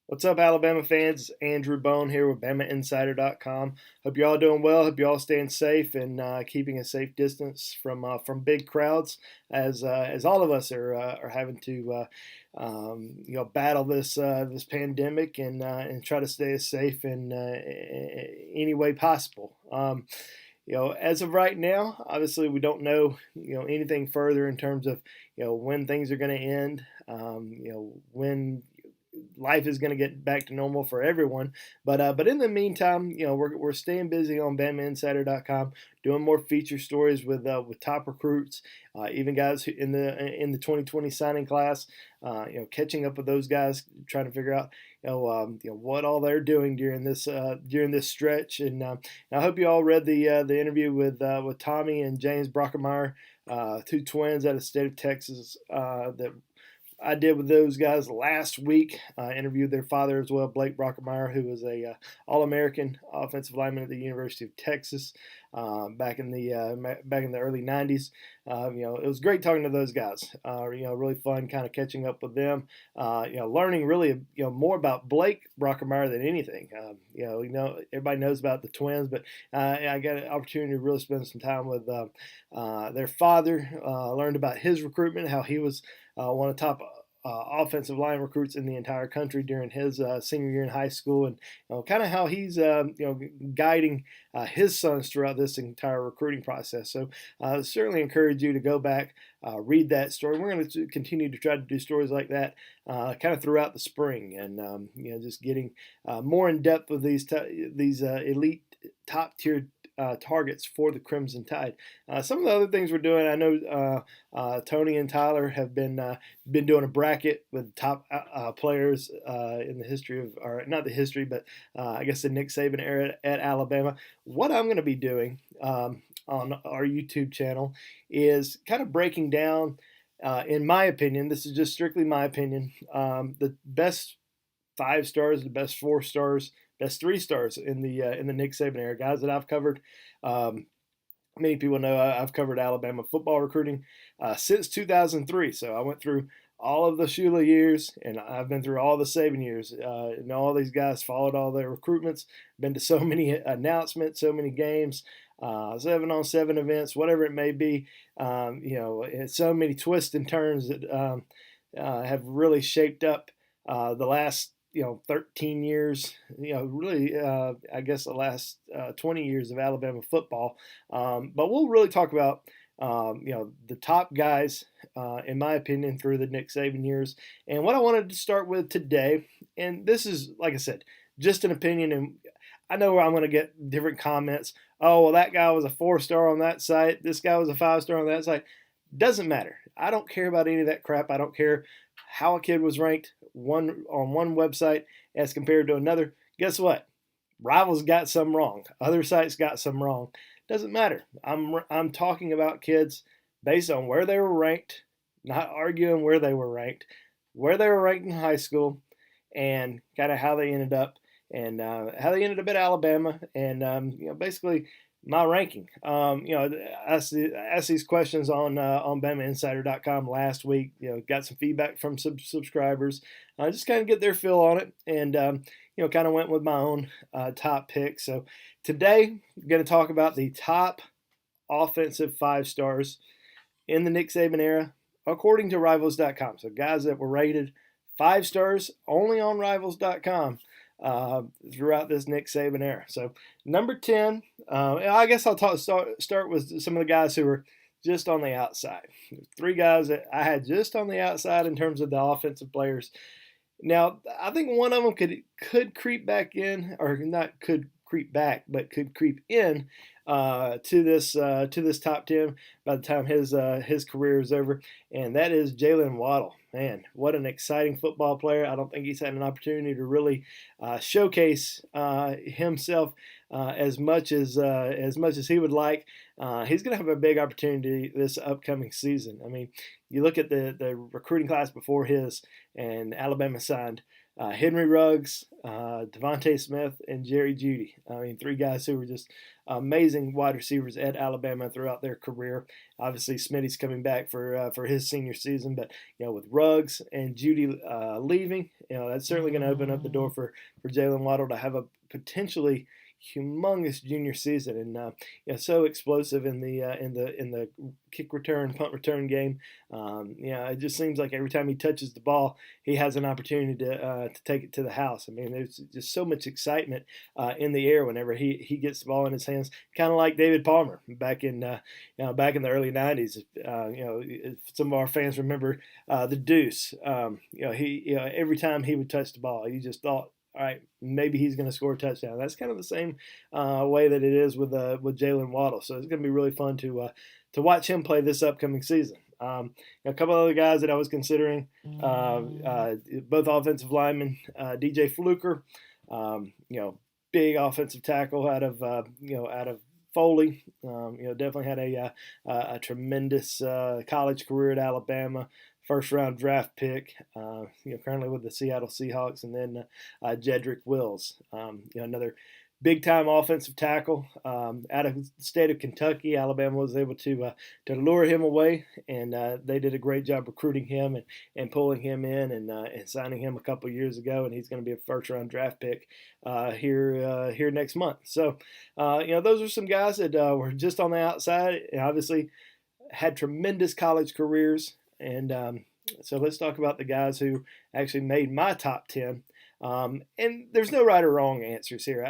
What's up, Alabama fans? Andrew Bone here with BamaInsider.com. Hope you're all doing well. Hope you're all staying safe and keeping a safe distance from big crowds, as all of us are having to battle this pandemic and try to stay as safe in any way possible. As of right now, obviously we don't know anything further in terms of when things are going to end. When life is going to get back to normal for everyone. But in the meantime, we're staying busy on BamaInsider.com, doing more feature stories with top recruits, even guys in the 2020 signing class. Catching up with those guys, trying to figure out what all they're doing during this stretch. And I hope you all read the interview with Tommy and James Brockermeyer, two twins out of the state of Texas that I did with those guys last week. I interviewed their father as well, Blake Brockermeyer, who was a All-American offensive lineman at the University of Texas back in the early '90s. It was great talking to those guys. Really fun, kind of catching up with them. Learning really more about Blake Brockermeyer than anything. Everybody knows about the twins, but I got an opportunity to really spend some time with their father. Learned about his recruitment, how he was one of the top offensive line recruits in the entire country during his senior year in high school, and kind of how he's guiding his sons throughout this entire recruiting process. So certainly encourage you to go back, read that story. We're going to continue to try to do stories like that kind of throughout the spring, and just getting more in depth with these elite top tier targets for the Crimson Tide. Some of the other things we're doing, I know Tony and Tyler have been doing a bracket with top players in the history of, or not the history, but I guess the Nick Saban era at Alabama. What I'm going to be doing on our YouTube channel is kind of breaking down, in my opinion, this is just strictly my opinion, the best 5 stars, the best 4 stars, best 3 stars in the Nick Saban era, guys that I've covered. Many people know I've covered Alabama football recruiting since 2003. So I went through all of the Shula years, and I've been through all the Saban years. And all these guys followed all their recruitments, been to so many announcements, so many games, 7-on-7 events, whatever it may be. And so many twists and turns that have really shaped up the last 13 years, really, I guess the last 20 years of Alabama football. But we'll really talk about, the top guys, in my opinion, through the Nick Saban years. And what I wanted to start with today, and this is, like I said, just an opinion, and I know I'm going to get different comments. Oh, well, that guy was a 4-star on that site. This guy was a 5-star on that site. Doesn't matter. I don't care about any of that crap. I don't care how a kid was ranked on one website as compared to another. Guess what? Rivals got some wrong. Other sites got some wrong. Doesn't matter. I'm talking about kids based on where they were ranked, not arguing where they were ranked in high school, and kind of how they ended up at Alabama, and basically my ranking. I asked these questions on BamaInsider.com last week. Got some feedback from some subscribers. Just kind of get their feel on it, and kind of went with my own top pick. So today, I'm going to talk about the top offensive 5-stars in the Nick Saban era, according to Rivals.com. So guys that were rated 5 stars only on Rivals.com. Throughout this Nick Saban era. So number 10, I guess I'll start with some of the guys who were just on the outside. 3 guys that I had just on the outside in terms of the offensive players. Now, I think one of them could creep back in, or not could creep back, but could creep in to this top 10 by the time his career is over, and that is Jalen Waddle. Man, what an exciting football player! I don't think he's had an opportunity to really showcase himself as much as he would like. He's going to have a big opportunity this upcoming season. I mean, you look at the recruiting class before his, and Alabama signed Henry Ruggs, Devontae Smith, and Jerry Jeudy. I mean, three guys who were just amazing wide receivers at Alabama throughout their career. Obviously, Smitty's coming back for his senior season, but with Ruggs and Jeudy leaving, that's certainly going to open up the door for Jalen Waddle to have a potentially humongous junior season, and so explosive in the kick return, punt return game. It just seems like every time he touches the ball, he has an opportunity to take it to the house. I mean, there's just so much excitement in the air whenever he gets the ball in his hands, kind of like David Palmer back in the early '90s. Some of our fans remember the Deuce. Every time he would touch the ball, you just thought, all right, maybe he's going to score a touchdown. That's kind of the same way that it is with Jalen Waddle. So it's going to be really fun to watch him play this upcoming season. A couple other guys that I was considering, both offensive linemen, DJ Fluker, big offensive tackle out of Foley. Definitely had a tremendous college career at Alabama. First round draft pick, currently with the Seattle Seahawks, and then Jedrick Wills, another big time offensive tackle out of the state of Kentucky. Alabama was able to lure him away, and they did a great job recruiting him and pulling him in and signing him a couple years ago, and he's going to be a first round draft pick here next month. So those are some guys that were just on the outside and obviously had tremendous college careers. And so let's talk about the guys who actually made my top 10. And there's no right or wrong answers here.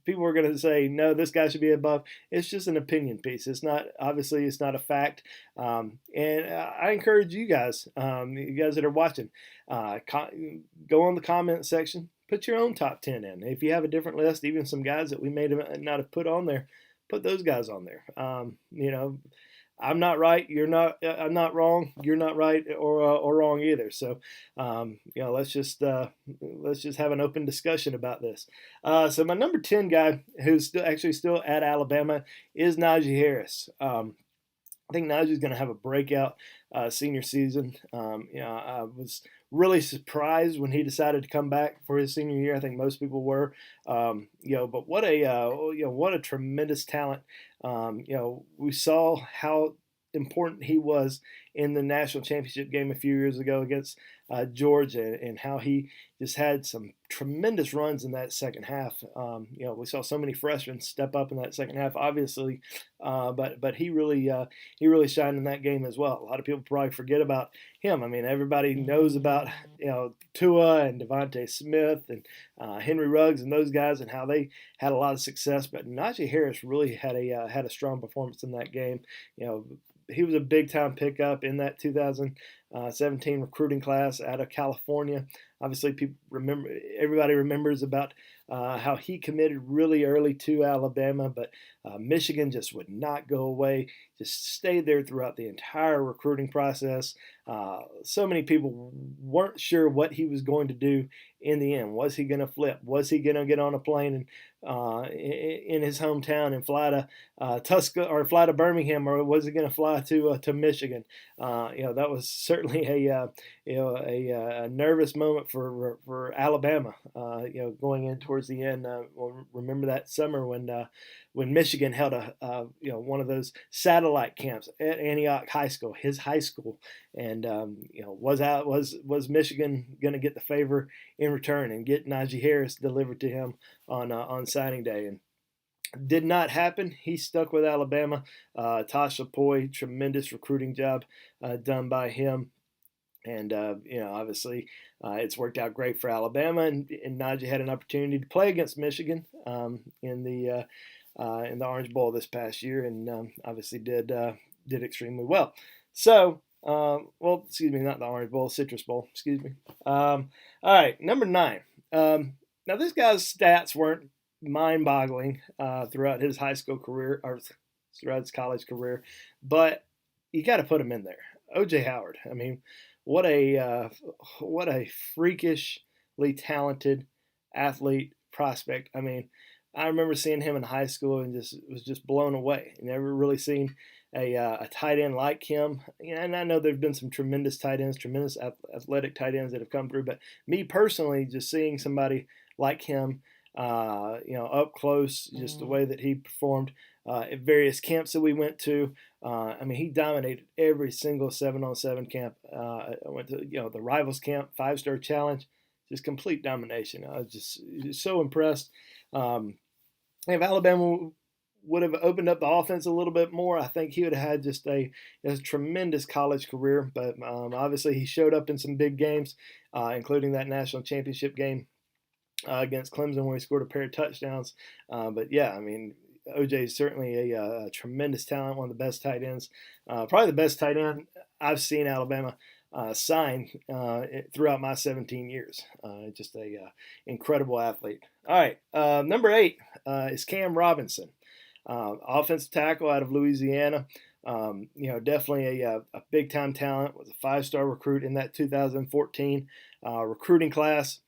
People are going to say, no, this guy should be above. It's just an opinion piece. It's not a fact. And I encourage you guys that are watching, go on the comment section, put your own top 10 in. If you have a different list, even some guys that we may not have put on there, put those guys on there. I'm not right. You're not. I'm not wrong. You're not right or wrong either. So, let's just have an open discussion about this. So my number 10 guy, who's still at Alabama, is Nagi Harris. I think Nagi's going to have a breakout senior season. I was really surprised when he decided to come back for his senior year. I think most people were. But what a tremendous talent. We saw how important he was in the national championship game a few years ago against Georgia, and how he just had some tremendous runs in that second half. We saw so many freshmen step up in that second half, obviously, but he really shined in that game as well. A lot of people probably forget about him. I mean, everybody knows about Tua and Devontae Smith and Henry Ruggs and those guys and how they had a lot of success, but Najee Harris really had a strong performance in that game. He was a big-time pickup in that 2017 recruiting class out of California. Obviously, everybody remembers about how he committed really early to Alabama, but Michigan just would not go away, just stayed there throughout the entire recruiting process. So many people weren't sure what he was going to do in the end. Was he going to flip? Was he going to get on a plane in his hometown and fly to Birmingham, or was he going to fly to Michigan? That was certainly a nervous moment for Alabama. Going in towards the end. Remember that summer when Michigan held one of those satellite camps at Antioch High School, his high school, and was Michigan going to get the favor in return and get Najee Harris delivered to him on signing day? And did not happen. He stuck with Alabama. Tosh Lapoy, tremendous recruiting job done by him. And, obviously it's worked out great for Alabama, and Najee had an opportunity to play against Michigan in the Orange Bowl this past year, and obviously did extremely well. So, excuse me, not the Orange Bowl, Citrus Bowl, excuse me. All right, number 9. Now, this guy's stats weren't mind-boggling throughout his high school career, or throughout his college career, but you got to put him in there. O.J. Howard. I mean, what a freakishly talented athlete prospect. I mean, I remember seeing him in high school and was just blown away. Never really seen a tight end like him. And I know there've been some tremendous tight ends, tremendous athletic tight ends that have come through. But me personally, just seeing somebody like him, up close, just the way that he performed at various camps that we went to. I mean, he dominated every single 7-on-7 camp. I went to the Rivals camp, 5-star challenge, just complete domination. I was just so impressed. If Alabama would have opened up the offense a little bit more, I think he would have had just a tremendous college career. But obviously, he showed up in some big games, including that national championship game against Clemson where he scored a pair of touchdowns. But yeah, I mean, OJ is certainly a tremendous talent, one of the best tight ends, probably the best tight end I've seen Alabama sign throughout my 17 years. Just a incredible athlete. All right, number 8 is Cam Robinson, offensive tackle out of Louisiana. Definitely a big time talent. Was a 5-star recruit in that 2014 recruiting class.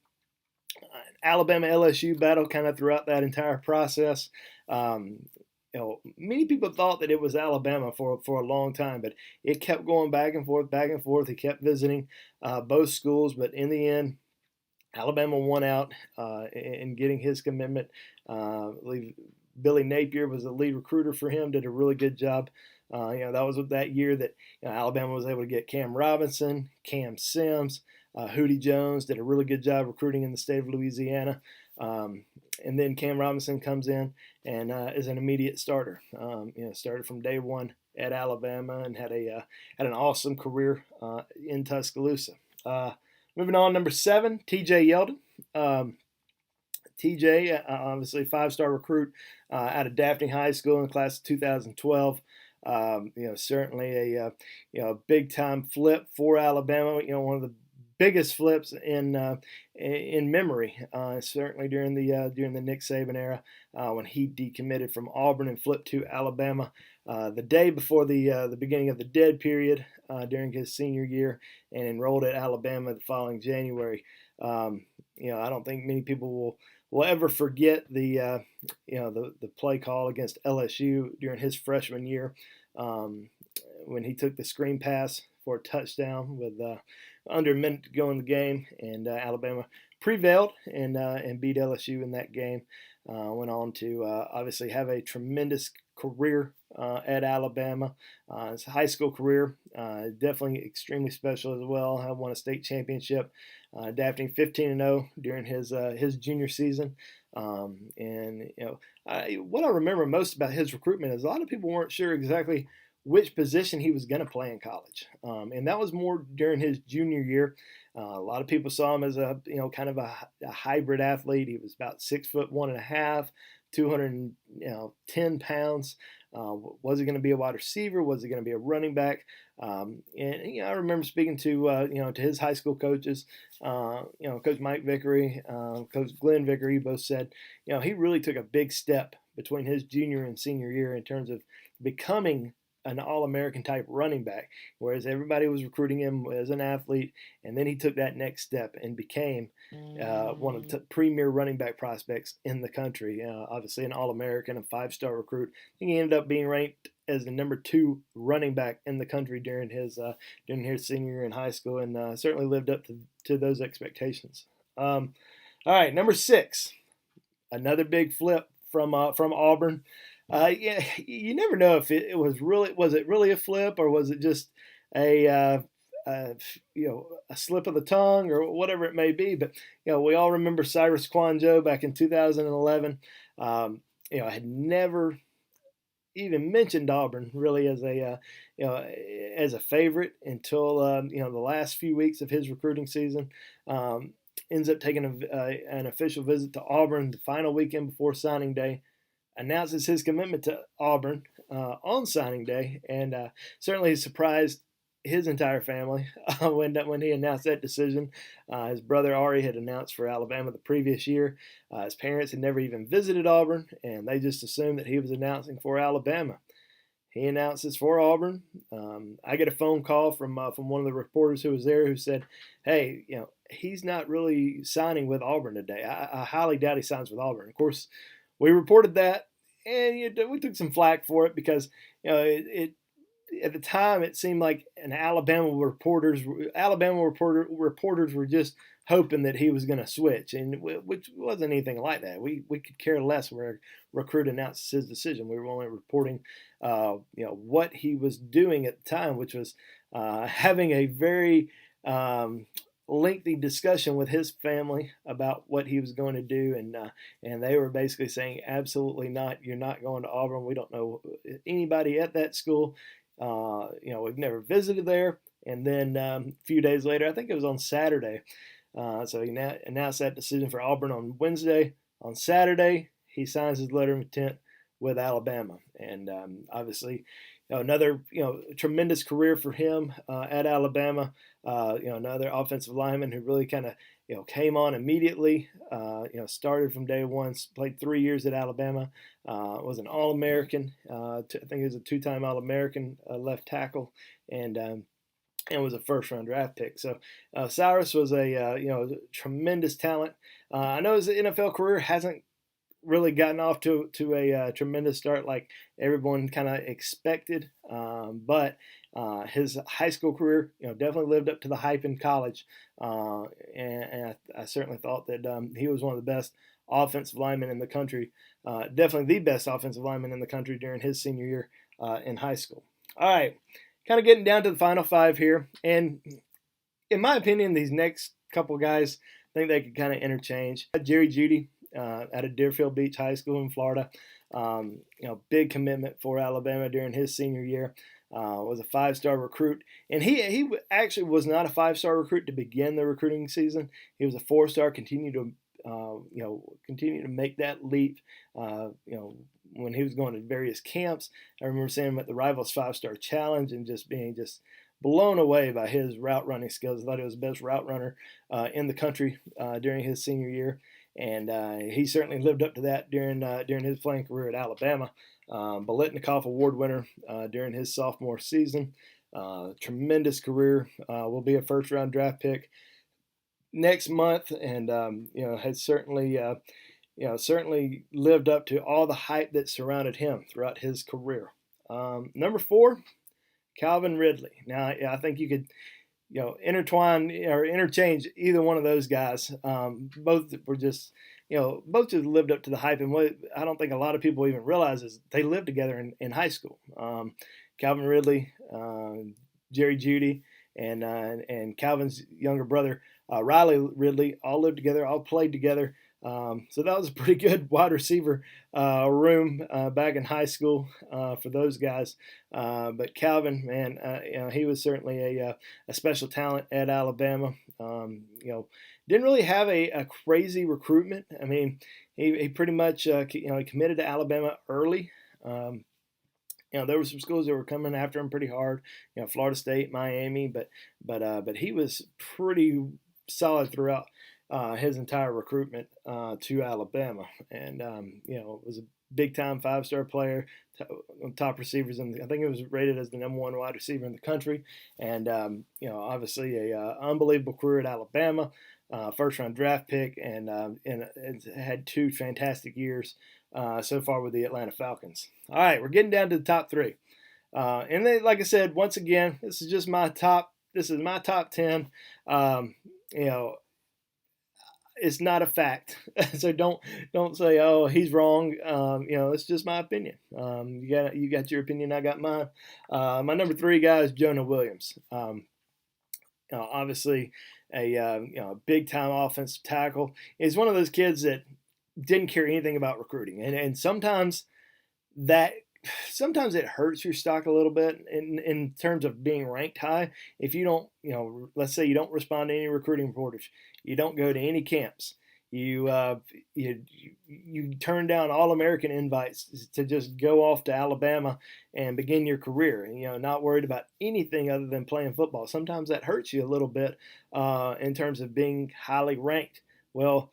Alabama LSU battle kind of throughout that entire process. Many people thought that it was Alabama for a long time, but it kept going back and forth, back and forth. He kept visiting both schools, but in the end, Alabama won out in getting his commitment. I believe Billy Napier was the lead recruiter for him, did a really good job. That was that year that Alabama was able to get Cam Robinson, Cam Sims, Julio Jones, did a really good job recruiting in the state of Louisiana. And then Cam Robinson comes in and is an immediate starter. Started from day one at Alabama and had an awesome career in Tuscaloosa. Moving on, number 7, T.J. Yeldon. TJ, obviously 5-star recruit out of Daphne High School in the class of 2012. Certainly a big time flip for Alabama. One of the biggest flips in memory, certainly during the Nick Saban era, when he decommitted from Auburn and flipped to Alabama the day before the beginning of the dead period during his senior year, and enrolled at Alabama the following January. I don't think many people will ever forget the play call against LSU during his freshman year, when he took the screen pass for a touchdown with under a minute to go in the game, and Alabama prevailed and beat LSU in that game. Went on to obviously have a tremendous career at Alabama. His high school career definitely extremely special as well. I won a state championship, Daphne 15-0 during his junior season. What I remember most about his recruitment is a lot of people weren't sure exactly which position he was going to play in college, and that was more during his junior year. A lot of people saw him as a kind of a hybrid athlete. He was about 6'1.5", 210 pounds. Was he going to be a wide receiver? Was he going to be a running back? I remember speaking to to his high school coaches, Coach Mike Vickery, Coach Glenn Vickery. Both said he really took a big step between his junior and senior year in terms of becoming an All-American type running back, whereas everybody was recruiting him as an athlete, and then he took that next step and became one of the premier running back prospects in the country. Obviously an All-American, a 5-star recruit. I think he ended up being ranked as the number 2 running back in the country during his senior year in high school, and certainly lived up to those expectations. All right, number 6, another big flip from Auburn. You never know if it was really a flip, or was it just a slip of the tongue or whatever it may be. But we all remember Cyrus Kwanjo back in 2011. I had never even mentioned Auburn really as a favorite until the last few weeks of his recruiting season. Ends up taking an official visit to Auburn the final weekend before signing day. Announces his commitment to Auburn on signing day, and certainly surprised his entire family when he announced that decision. His brother Ari had announced for Alabama the previous year. His parents had never even visited Auburn, and they just assumed that he was announcing for Alabama. He announces for Auburn. I get a phone call from one of the reporters who was there, who said, "Hey, he's not really signing with Auburn today. I highly doubt he signs with Auburn." Of course, we reported that, and we took some flack for it because it at the time it seemed like Alabama reporters were just hoping that he was going to switch, and which wasn't anything like that. We could care less where a recruit announced his decision. We were only reporting, what he was doing at the time, which was having a very lengthy discussion with his family about what he was going to do, and they were basically saying, absolutely not. You're not going to Auburn. We don't know anybody at that school. We've never visited there. And then a few days later, I think it was on Saturday. So he announced that decision for Auburn on Wednesday. On Saturday, he signs his letter of intent with Alabama, and obviously, another tremendous career for him at Alabama. Another offensive lineman who really kind of came on immediately. Started from day one. Played 3 years at Alabama. Was an All-American. I think he was a two-time All-American left tackle, and was a first-round draft pick. So Cyrus was a tremendous talent. I know his NFL career hasn't really gotten off to a tremendous start like everyone kind of expected, but his high school career, definitely lived up to the hype in college, and I certainly thought that he was one of the best offensive linemen in the country, definitely the best offensive lineman in the country during his senior year in high school. All right, kind of getting down to the final five here, and in my opinion, these next couple guys, I think they could kind of interchange. Jeudy, out of Deerfield Beach High School in Florida. Big commitment for Alabama during his senior year. Was a 5-star recruit, and he actually was not a 5-star recruit to begin the recruiting season. He was a 4-star. Continued to make that leap. When he was going to various camps, I remember seeing him at the Rivals 5-Star Challenge and just being blown away by his route running skills. I thought he was the best route runner in the country during his senior year. And he certainly lived up to that during his playing career at Alabama. Biletnikoff Award winner during his sophomore season. Tremendous career. Will be a first-round draft pick next month, and has certainly lived up to all the hype that surrounded him throughout his career. Number 4, Calvin Ridley. Now, I think you could intertwine or interchange either one of those guys. Both were both just lived up to the hype, and what I don't think a lot of people even realize is they lived together in high school. Calvin Ridley, Jerry Jeudy, and Calvin's younger brother Riley Ridley all lived together, all played together. So that was a pretty good wide receiver room back in high school for those guys. But Calvin, man, he was certainly a special talent at Alabama. Didn't really have a crazy recruitment. I mean, he pretty much he committed to Alabama early. There were some schools that were coming after him pretty hard. Florida State, Miami, but he was pretty solid throughout his entire recruitment to Alabama, and was a big-time 5-star player, top receivers, and I think it was rated as the number 1 wide receiver in the country, and obviously a unbelievable career at Alabama, first-round draft pick, and had 2 fantastic years so far with the Atlanta Falcons. All right, we're getting down to the top 3, and then, like I said, once again, this is my top 10. It's not a fact, so don't say, oh, he's wrong. It's just my opinion. You got your opinion, I got mine. My number 3 guy is Jonah Williams. Obviously a big time offensive tackle. He's one of those kids that didn't care anything about recruiting, and sometimes it hurts your stock a little bit in terms of being ranked high. If you don't, let's say you don't respond to any recruiting reporters, you don't go to any camps, you turn down All-American invites to just go off to Alabama and begin your career, not worried about anything other than playing football. Sometimes that hurts you a little bit in terms of being highly ranked. Well,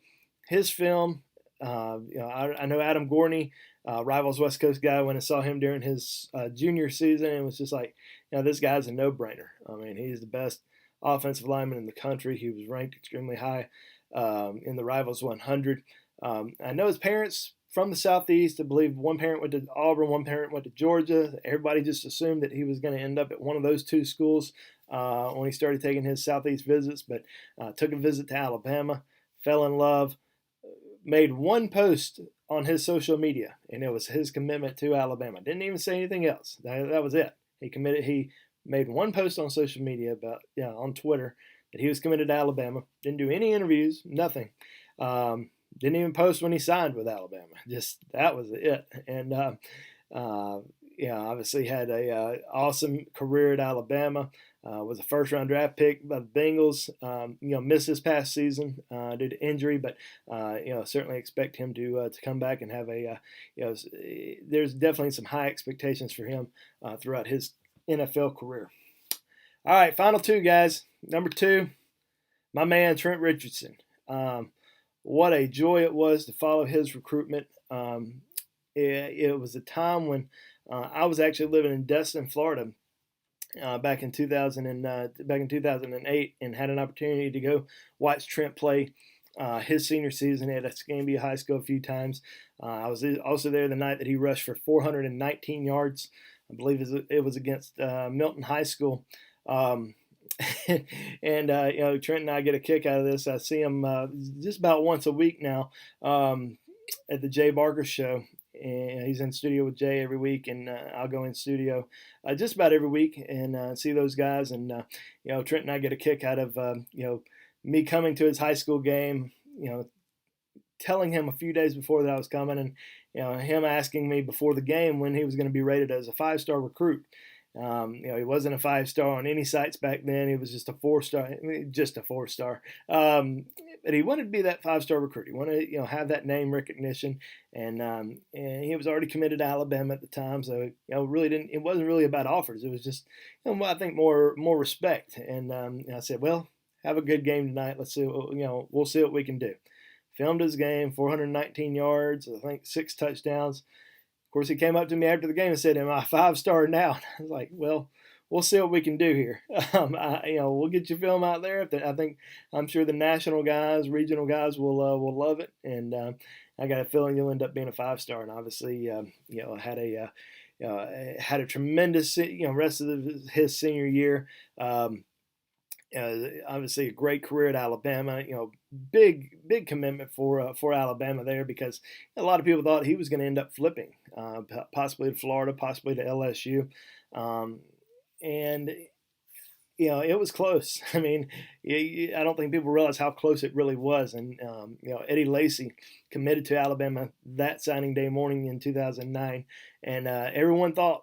his film, I know Adam Gorney, Rivals West Coast guy, when I saw him during his junior season, it was just like, this guy's a no-brainer. I mean, he's the best offensive lineman in the country. He was ranked extremely high in the Rivals 100. I know his parents from the Southeast. I believe one parent went to Auburn, one parent went to Georgia. Everybody just assumed that he was going to end up at one of those two schools when he started taking his Southeast visits, but took a visit to Alabama, fell in love, made one post on his social media, and it was his commitment to Alabama. Didn't even say anything else. That was it. He made one post on social media on Twitter that he was committed to Alabama. Didn't do any interviews, nothing. Didn't even post when he signed with Alabama. Just that was it. And obviously had a awesome career at Alabama. Was a first-round draft pick by the Bengals. Missed this past season due to injury, but certainly expect him to come back and have there's definitely some high expectations for him throughout his NFL career. All right, final two guys. Number 2, my man Trent Richardson. What a joy it was to follow his recruitment. It was a time when I was actually living in Destin, Florida, back in 2008, and had an opportunity to go watch Trent play his senior season at Escambia High School a few times. I was also there the night that he rushed for 419 yards. I believe it was against Milton High School. And Trent and I get a kick out of this. I see him just about once a week now at the Jay Barker Show. And he's in studio with Jay every week, and I'll go in studio just about every week and see those guys. And Trent and I get a kick out of me coming to his high school game, telling him a few days before that I was coming, and him asking me before the game when he was going to be rated as a 5-star recruit. He wasn't a 5-star on any sites back then. He was just a 4-star, just a 4-star. But he wanted to be that 5-star recruit. He wanted to, have that name recognition, and he was already committed to Alabama at the time. So, it wasn't really about offers. It was just, I think more respect. And I said, well, have a good game tonight. Let's see, we'll see what we can do. Filmed his game, 419 yards, I think 6 touchdowns. Of course, he came up to me after the game and said, "Am I a 5-star now?" I was like, "Well, we'll see what we can do here. We'll get your film out there. I'm sure the national guys, regional guys will love it, and I got a feeling you'll end up being a 5-star." And obviously, had a tremendous rest of his senior year. Obviously a great career at Alabama. Big commitment for Alabama there, because a lot of people thought he was going to end up flipping, possibly to Florida, possibly to LSU, and it was close. I mean, I don't think people realize how close it really was. And Eddie Lacy committed to Alabama that signing day morning in 2009, and everyone thought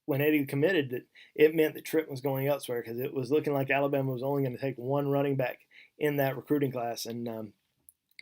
when Eddie committed that it meant that Trent was going elsewhere, because it was looking like Alabama was only going to take one running back in that recruiting class. And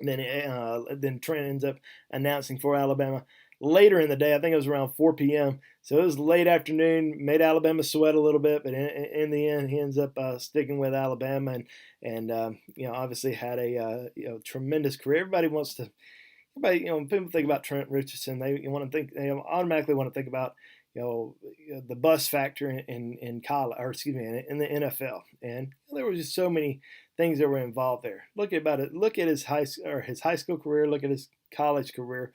then Trent ends up announcing for Alabama later in the day. I think it was around 4 p.m. So it was late afternoon, made Alabama sweat a little bit, but in the end, he ends up sticking with Alabama, and obviously had a tremendous career. Everybody, people think about Trent Richardson, they automatically want to think about the bus factor in college, or excuse me, in the NFL. And there were just so many things that were involved there. Look at his high school career. Look at his college career.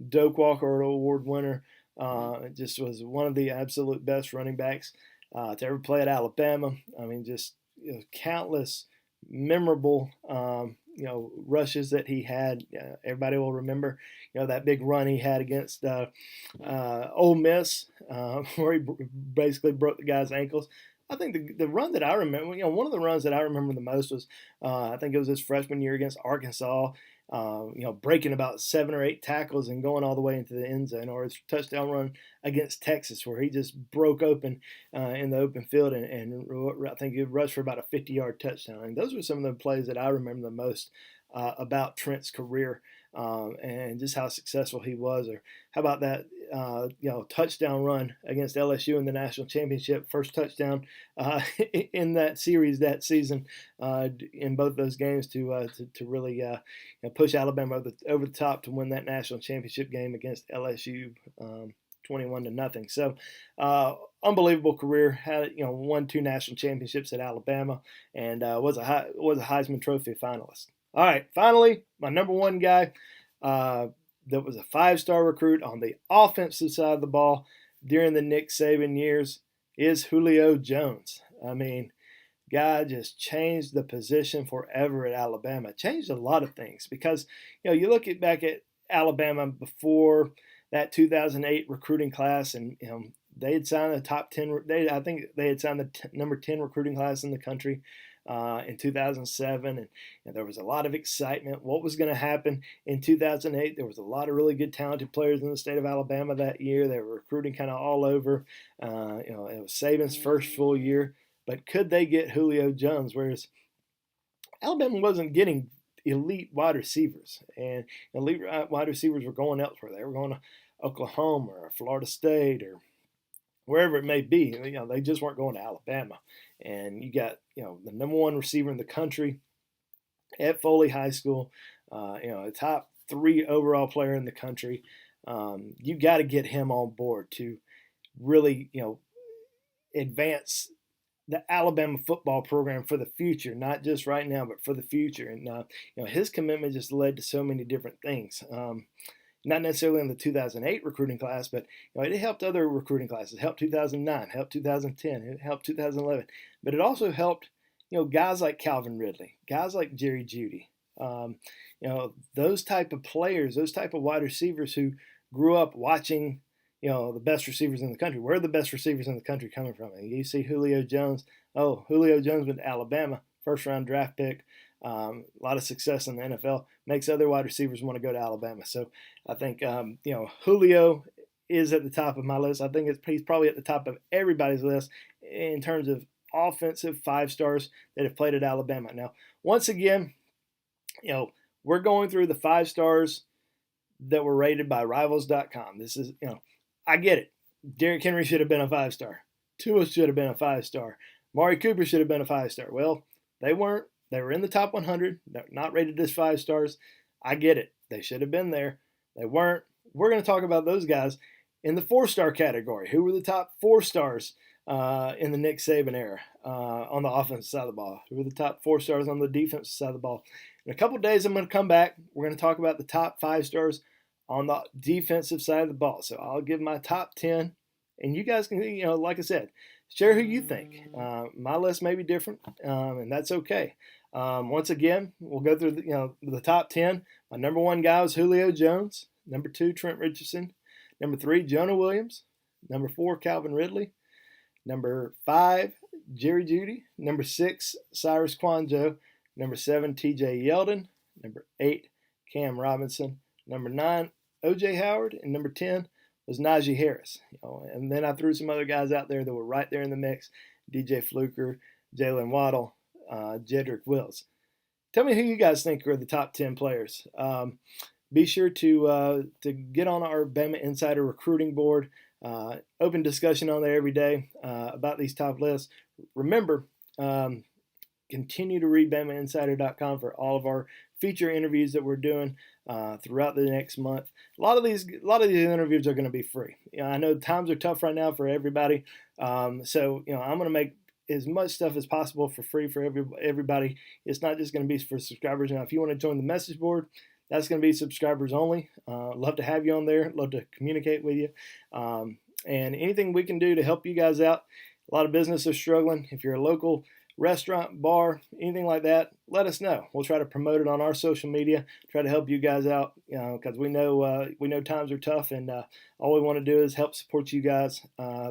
Doak Walker Award winner. Just was one of the absolute best running backs to ever play at Alabama. I mean, just countless memorable rushes that he had. Everybody will remember that big run he had against Ole Miss, where he basically broke the guy's ankles. I think the run that I remember, one of the runs that I remember the most was, I think it was his freshman year against Arkansas, breaking about 7 or 8 tackles and going all the way into the end zone, or his touchdown run against Texas, where he just broke open in the open field and I think he rushed for about a 50-yard touchdown. And those were some of the plays that I remember the most about Trent's career, and just how successful he was. Or how about that touchdown run against LSU in the national championship, first touchdown in that series that season, in both those games to really push Alabama over the top to win that national championship game against LSU, 21-0. So unbelievable career. Had won 2 national championships at Alabama, and was a Heisman Trophy finalist. All right, finally, my number 1 guy, that was a 5-star recruit on the offensive side of the ball during the Nick Saban years is Julio Jones. I mean, guy just changed the position forever at Alabama. Changed a lot of things because, you look back at Alabama before that 2008 recruiting class, and they had signed the top 10. I think they had signed the number 10 recruiting class in the country in 2007, and there was a lot of excitement. What was going to happen in 2008? There was a lot of really good, talented players in the state of Alabama that year. They were recruiting kind of all over. It was Saban's first full year. But could they get Julio Jones? Whereas Alabama wasn't getting elite wide receivers, and elite wide receivers were going elsewhere. They were going to Oklahoma or Florida State or wherever it may be. They just weren't going to Alabama. And you got the number 1 receiver in the country at Foley High School, a top 3 overall player in the country. You got to get him on board to really advance the Alabama football program for the future, not just right now, but for the future. And his commitment just led to so many different things. Not necessarily in the 2008 recruiting class, but it helped other recruiting classes. It helped 2009, helped 2010, it helped 2011. But it also helped guys like Calvin Ridley, guys like Jerry Jeudy. Those type of players, those type of wide receivers who grew up watching the best receivers in the country. Where are the best receivers in the country coming from? And you see Julio Jones. Oh, Julio Jones went to Alabama, first-round draft pick. A lot of success in the NFL makes other wide receivers want to go to Alabama. So I think Julio is at the top of my list. I think he's probably at the top of everybody's list in terms of offensive 5-stars that have played at Alabama. Now, once again, we're going through the 5-stars that were rated by Rivals.com. This is I get it. Derrick Henry should have been a 5-star. Tua should have been a 5-star. Mari Cooper should have been a 5-star. Well, they weren't. They were in the top 100. They're not rated as 5-stars. I get it. They should have been there. They weren't. We're going to talk about those guys in the 4-star category. Who were the top 4 stars in the Nick Saban era on the offensive side of the ball? Who were the top 4 stars on the defensive side of the ball? In a couple of days, I'm going to come back. We're going to talk about the top 5 stars on the defensive side of the ball. So I'll give my top 10, and you guys can, like I said, share who you think. My list may be different, and that's okay. Once again, we'll go through the top 10. My number 1 guy was Julio Jones. Number 2, Trent Richardson. Number 3, Jonah Williams. Number 4, Calvin Ridley. Number 5, Jerry Jeudy. Number 6, Cyrus Kwanjo. Number 7, TJ Yeldon. Number 8, Cam Robinson. Number 9, O.J. Howard. And number 10 was Nagi Harris. And then I threw some other guys out there that were right there in the mix. DJ Fluker, Jalen Waddle, Jedrick Wills. Tell me who you guys think are the top 10 players. Be sure to get on our Bama Insider recruiting board. Open discussion on there every day about these top lists. Remember, continue to read BamaInsider.com for all of our feature interviews that we're doing throughout the next month. A lot of these interviews are going to be free. I know times are tough right now for everybody, so I'm going to make as much stuff as possible for free for everybody. It's not just going to be for subscribers. Now, if you want to join the message board, that's going to be subscribers only. Love to have you on there. Love to communicate with you. And anything we can do to help you guys out. A lot of businesses are struggling. If you're a local restaurant, bar, anything like that, let us know. We'll try to promote it on our social media, try to help you guys out, because we know times are tough, and all we want to do is help support you guys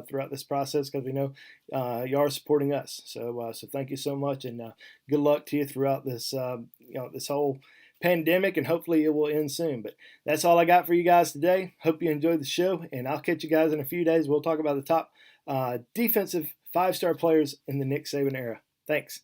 throughout this process, because we know you are supporting us. So thank you so much, and good luck to you throughout this this whole pandemic, and hopefully it will end soon. But that's all I got for you guys today. Hope you enjoyed the show, and I'll catch you guys in a few days. We'll talk about the top defensive 5-star players in the Nick Saban era. Thanks.